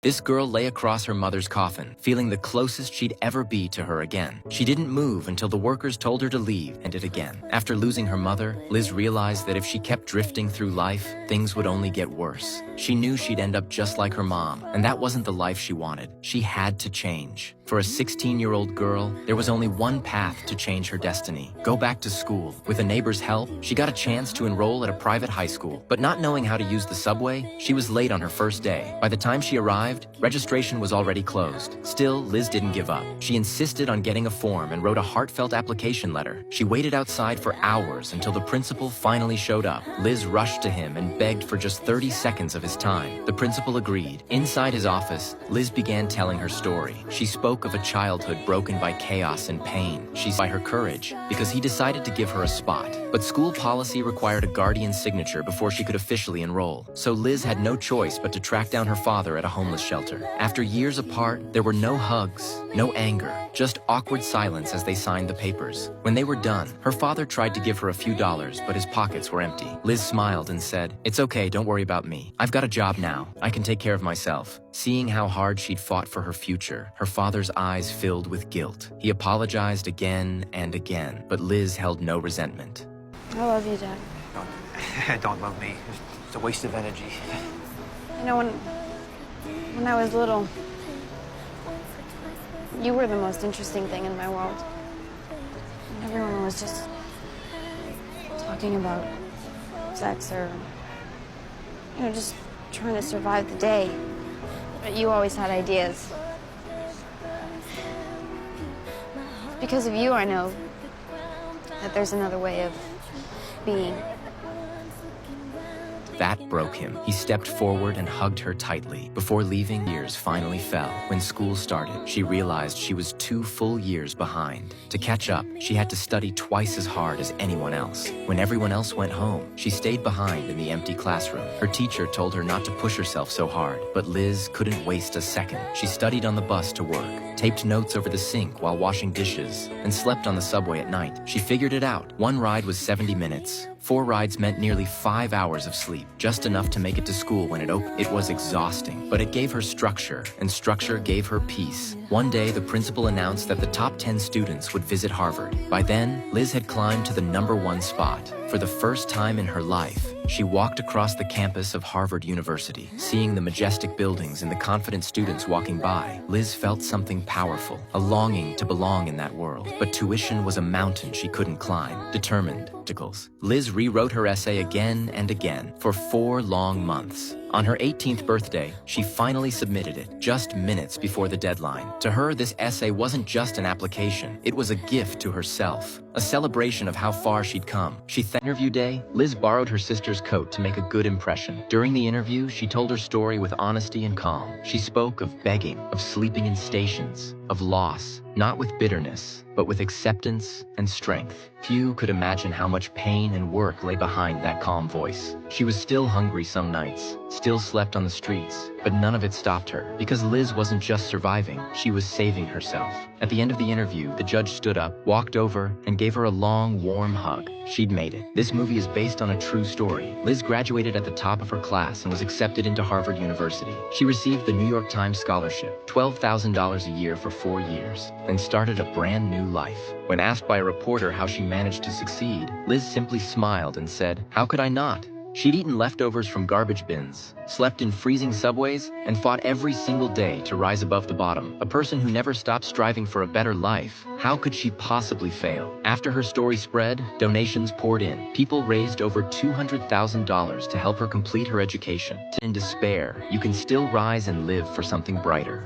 This girl lay across her mother's coffin, feeling the closest she'd ever be to her again. She didn't move until the workers told her to leave, and did again. After losing her mother, Liz realized that if she kept drifting through life, things would only get worse. She knew she'd end up just like her mom, and that wasn't the life she wanted. She had to change. For a 16-year-old girl, there was only one path to change her destiny: go back to school. With a neighbor's help, she got a chance to enroll at a private high school. But not knowing how to use the subway, she was late on her first day. By the time she arrived, registration was already closed. Still, Liz didn't give up. She insisted on getting a form and wrote a heartfelt application letter. She waited outside for hours until the principal finally showed up. Liz rushed to him and begged for just 30 seconds of his time. The principal agreed. Inside his office, Liz began telling her story. She spoke of a childhood broken by chaos and pain. She by her courage because he decided to give her a spot. But school policy required a guardian's signature before she could officially enroll. So Liz had no choice but to track down her father at a homeless shelter. After years apart, there were no hugs, no anger, just awkward silence as they signed the papers. When they were done, her father tried to give her a few dollars, but his pockets were empty. Liz smiled and said, "It's okay, don't worry about me. I've got a job now. I can take care of myself." Seeing how hard she'd fought for her future, her father's eyes filled with guilt. He apologized again and again, but Liz held no resentment. I love you, Dad. Don't love me. It's a waste of energy. You know, when I was little, you were the most interesting thing in my world. Everyone was just talking about sex or, just trying to survive the day. But you always had ideas. Because of you, I know that there's another way of being. That broke him. He stepped forward and hugged her tightly. Before leaving, years finally fell. When school started, she realized she was 2 full years behind. To catch up, she had to study twice as hard as anyone else. When everyone else went home, she stayed behind in the empty classroom. Her teacher told her not to push herself so hard, but Liz couldn't waste a second. She studied on the bus to work, taped notes over the sink while washing dishes, and slept on the subway at night. She figured it out. One ride was 70 minutes. 4 rides meant nearly 5 hours of sleep, just enough to make it to school when it opened. It was exhausting, but it gave her structure, and structure gave her peace. One day, the principal announced that the top 10 students would visit Harvard. By then, Liz had climbed to the #1 spot. For the first time in her life, she walked across the campus of Harvard University. Seeing the majestic buildings and the confident students walking by, Liz felt something powerful, a longing to belong in that world. But tuition was a mountain she couldn't climb. Determined, Liz rewrote her essay again and again for 4 long months. On her 18th birthday, she finally submitted it, just minutes before the deadline. To her, this essay wasn't just an application. It was a gift to herself, a celebration of how far she'd come. Interview day, Liz borrowed her sister's coat to make a good impression. During the interview, she told her story with honesty and calm. She spoke of begging, of sleeping in stations, of loss, not with bitterness, but with acceptance and strength. Few could imagine how much pain and work lay behind that calm voice. She was still hungry some nights, still slept on the streets, but none of it stopped her, because Liz wasn't just surviving, she was saving herself. At the end of the interview, the judge stood up, walked over, and gave her a long, warm hug. She'd made it. This movie is based on a true story. Liz graduated at the top of her class and was accepted into Harvard University. She received the New York Times scholarship, $12,000 a year for 4 years, and started a brand new life. When asked by a reporter how she managed to succeed, Liz simply smiled and said, "How could I not?" She'd eaten leftovers from garbage bins, slept in freezing subways, and fought every single day to rise above the bottom. A person who never stopped striving for a better life. How could she possibly fail? After her story spread, donations poured in. People raised over $200,000 to help her complete her education. In despair, you can still rise and live for something brighter.